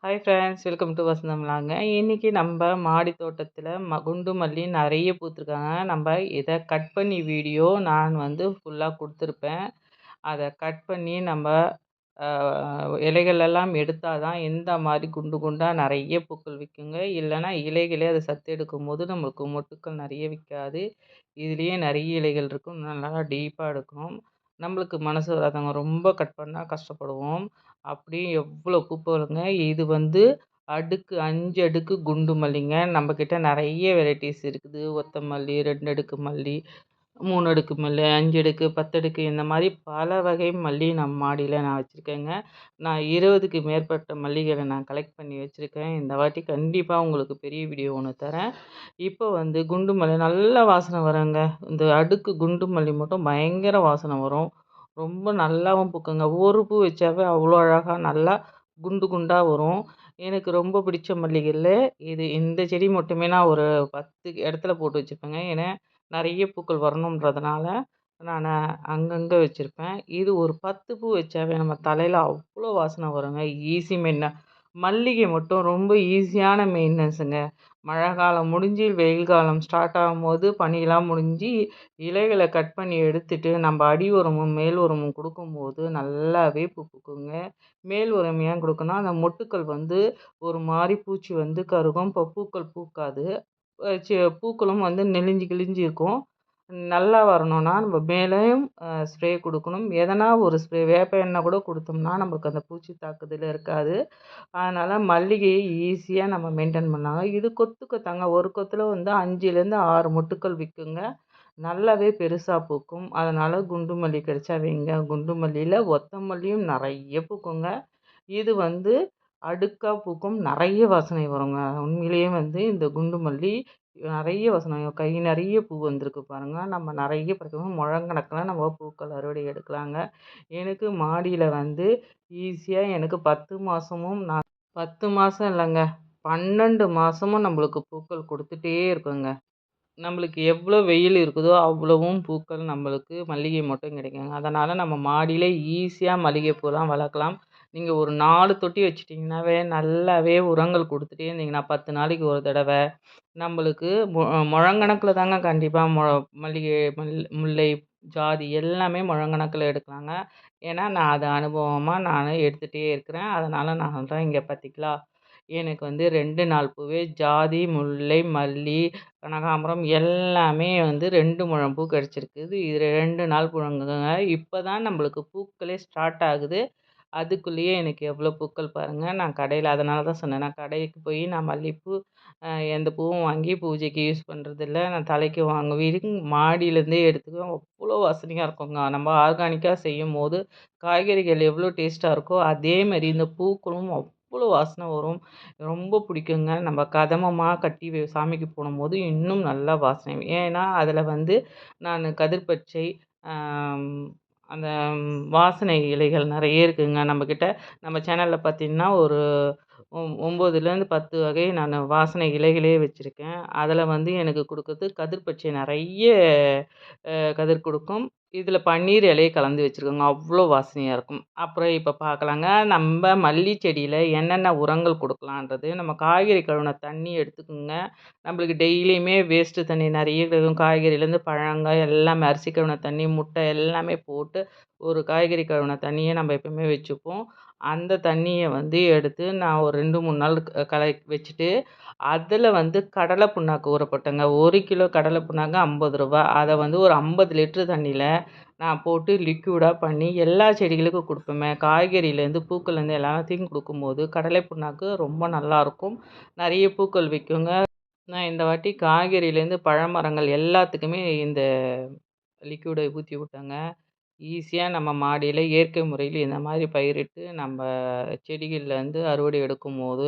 Hi friends, welcome to வசந்தம்லாங்க. இன்னைக்கு நம்ம மாடி தோட்டத்தில் குண்டு மல்லி நிறைய பூத்துருக்காங்க. நம்ம இதை கட் பண்ணி வீடியோ நான் ஃபுல்லாக கொடுத்துருப்பேன். அதை கட் பண்ணி நம்ம இலைகள் எல்லாம் எடுத்தால் தான் இந்த மாதிரி குண்டு குண்டாக நிறைய பூக்கள் விற்குங்க. இல்லைன்னா இலைகளே அதை சத்து எடுக்கும் போது நம்மளுக்கு மொட்டுக்கள் நிறைய விற்காது. இதுலேயே நிறைய இலைகள் இருக்கும். நல்லா டீப்பாக எடுக்கணும். நம்மளுக்கு மனசு வராதவங்க ரொம்ப கட் பண்ணால் கஷ்டப்படுவோம். அப்படியே எவ்வளோ பூப்புகளுங்க. இது அடுக்கு 5 அடுக்கு குண்டு மல்லிங்க. நம்மக்கிட்ட நிறைய வெரைட்டிஸ் இருக்குது. ஒத்த மல்லி, 2 அடுக்கு மல்லி, 3 அடுக்கு மல்லி, 5 அடுக்கு, 10 அடுக்கு இந்த மாதிரி பல வகை மல்லி நம்ம மாடியில் நான் வச்சுருக்கேங்க. நான் 20க்கு மேற்பட்ட மல்லிகளை நான் கலெக்ட் பண்ணி வச்சுருக்கேன். இந்த வாட்டி கண்டிப்பாக உங்களுக்கு பெரிய வீடியோ ஒன்று தரேன். இப்போ குண்டு மல்லி நல்ல வாசனை வருங்க. இந்த அடுக்கு குண்டு மல்லி மட்டும் பயங்கர வாசனை வரும். ரொம்ப நல்லாவும் பூக்குங்க. ஒரு பூ வச்சாவே அவ்வளோ அழகாக நல்லா குண்டு குண்டாக வரும். எனக்கு ரொம்ப பிடிச்ச மல்லிகையில் இந்த செடி மட்டுமே நான் ஒரு 10 இடத்துல போட்டு வச்சுருப்பேங்க. ஏன்னா நிறைய பூக்கள் வரணுன்றதுனால நான் அங்கங்கே வச்சுருப்பேன். இது ஒரு 10 பூ வச்சாவே நம்ம தலையில் அவ்வளோ வாசனை வருங்க. ஈஸி மல்லிகை மட்டும் ரொம்ப ஈஸியான மெயின்டெனன்ஸுங்க. மழை காலம் முடிஞ்சு வெயில் காலம் ஸ்டார்ட் ஆகும்போது பனியெல்லாம் முடிஞ்சு இலைகளை கட் பண்ணி எடுத்துட்டு நம்ம அடி உரமும் மேல் உரமும் கொடுக்கும்போது நல்லாவே பூ பூக்குங்க. மேல் உரம் ஏன் கொடுக்கணும், அந்த மொட்டுக்கள் ஒரு மாதிரி பூச்சி கருகும். இப்போ பூக்கள் பூக்காது. பூக்களும் நெளிஞ்சு கிழிஞ்சு இருக்கும். நல்லா வரணும்னா நம்ம மேலேயும் ஸ்ப்ரே கொடுக்கணும். எதனா ஒரு ஸ்ப்ரே வேப்ப எண்ணெய் கூட கொடுத்தோம்னா நம்மளுக்கு அந்த பூச்சி தாக்குதல் இருக்காது. அதனால் மல்லிகையை ஈஸியாக நம்ம மெயின்டைன் பண்ணாங்க. இது கொத்து கொத்தாங்க. ஒரு கொத்தில் 5லேருந்து 6 மொட்டுக்கள் விற்குங்க. நல்லாவே பெருசாக பூக்கும். அதனால் குண்டு மல்லி கிடைச்சா வைங்க. குண்டு மல்லியில் ஒத்த மல்லியும் நிறைய பூக்குங்க. இது அடுக்காக பூக்கும். நிறைய வாசனை வருங்க. உண்மையிலேயே இந்த குண்டு மல்லி நிறைய வாசனை. கை நிறைய பூ வந்திருக்கு பாருங்கள். நம்ம நிறைய பறிக்கணும். முழங்கணக்கில் நம்ம பூக்கள் அறுவடை எடுக்கலாங்க. எனக்கு மாடியில் ஈஸியாக எனக்கு 10 மாதமும் 10 மாதம் இல்லைங்க, 12 மாதமும் நம்மளுக்கு பூக்கள் கொடுத்துட்டே இருக்குங்க. நம்மளுக்கு எவ்வளோ வெயில் இருக்குதோ அவ்வளவும் பூக்கள் நம்மளுக்கு மல்லிகை மட்டும் கிடைக்குங்க. அதனால் நம்ம மாடியில் ஈஸியாக மல்லிகைப்பூலாம் வளர்க்கலாம். நீங்கள் ஒரு 4 தொட்டி வச்சிட்டிங்கனாவே நல்லாவே உரங்கள் கொடுத்துட்டே இருந்தீங்கன்னா 10 நாளைக்கு ஒரு தடவை நம்மளுக்கு முழங்கணக்கில் தாங்க. கண்டிப்பாக மல்லிகை முல்லை, ஜாதி எல்லாமே முழங்கணக்கில் எடுக்கலாங்க. ஏன்னா நான் அதை அனுபவமாக நான் எடுத்துகிட்டே இருக்கிறேன். அதனால் நான் சொல்கிறேன். இங்கே பார்த்திங்களா, எனக்கு 2 நாள் பூவே ஜாதி, முல்லை, மல்லி, கனகாம்பரம் எல்லாமே 2 முழம் பூ கிடச்சிருக்குது. இது 2 நாள் பூங்க. இப்போ தான் நம்மளுக்கு பூக்களே ஸ்டார்ட் ஆகுது. அதுக்குள்ளேயே எனக்கு எவ்வளோ பூக்கள் பாருங்கள். நான் கடையில் அதனால தான் சொன்னேன். நான் கடைக்கு போய் நான் மல்லிகைப்பூ எந்த பூவும் வாங்கி பூஜைக்கு யூஸ் பண்ணுறதில்ல. நான் தலைக்கு மாடியிலேருந்தே எடுத்துக்குவேன். அவ்வளோ வாசனையாக இருக்குங்க. நம்ம ஆர்கானிக்காக செய்யும்போது காய்கறிகள் எவ்வளோ டேஸ்ட்டாக இருக்கோ அதேமாரி இந்த பூக்களும் அவ்வளோ வாசனை வரும். ரொம்ப பிடிக்குங்க. நம்ம கதமமாக கட்டி சாமிக்கு போடும்போது இன்னும் நல்லா வாசனை. ஏன்னா அதில் நான் கதிர்பச்சை, அந்த வாசனை இலைகள் நிறைய இருக்குதுங்க நம்மக்கிட்ட. நம்ம சேனலில் பார்த்திங்கன்னா ஒரு 9லேருந்து 10 வகை நான் வாசனை இலைகளே வச்சுருக்கேன். அதில் எனக்கு கொடுக்குறது கதிர்பச்சை நிறைய கதிர் கொடுக்கும். இதில் பன்னீர் இலையை கலந்து வச்சுருக்கோங்க. அவ்வளோ வாசனையாக இருக்கும். அப்புறம் இப்போ பார்க்கலாங்க, நம்ம மல்லி செடியில் என்னென்ன உரங்கள் கொடுக்கலான்றது. நம்ம காய்கறி கழுவின தண்ணி எடுத்துக்கோங்க. நம்மளுக்கு டெய்லியுமே வேஸ்ட்டு தண்ணி நிறைய இருக்கும். காய்கறிலேருந்து பழங்காய் எல்லாமே, அரிசி கழுவின தண்ணி, முட்டை எல்லாமே போட்டு ஒரு காய்கறி கழுவின தண்ணியை நம்ம எப்பவுமே வச்சுப்போம். அந்த தண்ணியை எடுத்து நான் ஒரு 2, 3 நாள் வச்சுட்டு அதில் கடலை புண்ணாக்கு ஊற போட்டேங்க. 1 கிலோ கடலை புண்ணாக்கு ரூ. 50. அதை ஒரு 50 லிட்டரு தண்ணியில் நான் போட்டு லிக்யூடாக பண்ணி எல்லா செடிகளுக்கும் கொடுப்பேன். காய்கறியிலேருந்து பூக்கள்லேருந்து எல்லாத்தையும் கொடுக்கும்போது கடலை புண்ணாக்கு ரொம்ப நல்லாயிருக்கும். நிறைய பூக்கள் விற்குங்க. நான் இந்த வாட்டி காய்கறியிலேருந்து பழமரங்கள் எல்லாத்துக்குமே இந்த லிக்யூடை ஊற்றி விட்டேங்க. ஈஸியாக நம்ம மாடியில் இயற்கை முறையில் இந்த மாதிரி பயிரிட்டு நம்ம செடிகள்லேருந்து அறுவடை எடுக்கும்போது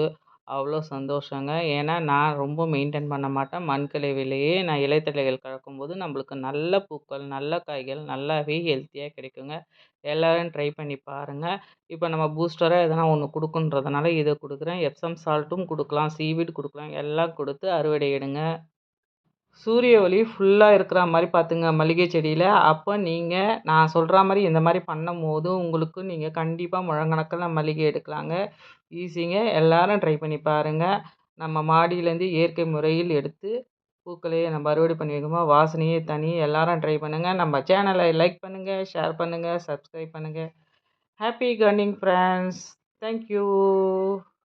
அவ்வளோ சந்தோஷங்க. ஏன்னா நான் ரொம்ப மெயின்டைன் பண்ண மாட்டேன். மண்கலவையிலேயே நான் இலைத்தழைகள் கலக்கும்போது நம்மளுக்கு நல்ல பூக்கள், நல்ல காய்கள் நல்லாவே ஹெல்த்தியாக கிடைக்குங்க. எல்லோரும் ட்ரை பண்ணி பாருங்கள். இப்போ நம்ம பூஸ்டராக எதனா ஒன்று கொடுக்குன்றதுனால இதை கொடுக்குறேன். எப்சம் சால்ட்டும் கொடுக்கலாம், சீவீட் கொடுக்கலாம். எல்லாம் கொடுத்து அறுவடை எடுங்க. சூரிய ஒளி ஃபுல்லாக இருக்கிற மாதிரி பார்த்துங்க மல்லிகை செடியில். அப்போ நீங்கள் நான் சொல்கிற மாதிரி இந்த மாதிரி பண்ணும்போது உங்களுக்கு நீங்கள் கண்டிப்பாக முழங்கணக்கில் மல்லிகை எடுக்கலாங்க. ஈஸிங்க. எல்லாரும் ட்ரை பண்ணி பாருங்கள். நம்ம மாடியிலேருந்து இயற்கை முறையில் எடுத்து பூக்களையே நம்ம அறுவடை பண்ணி வைக்கும்போது வாசனையே தனி. எல்லாரும் ட்ரை பண்ணுங்கள். நம்ம சேனலை லைக் பண்ணுங்கள், ஷேர் பண்ணுங்கள், சப்ஸ்கிரைப் பண்ணுங்கள். Happy gardening friends. தேங்க்யூ.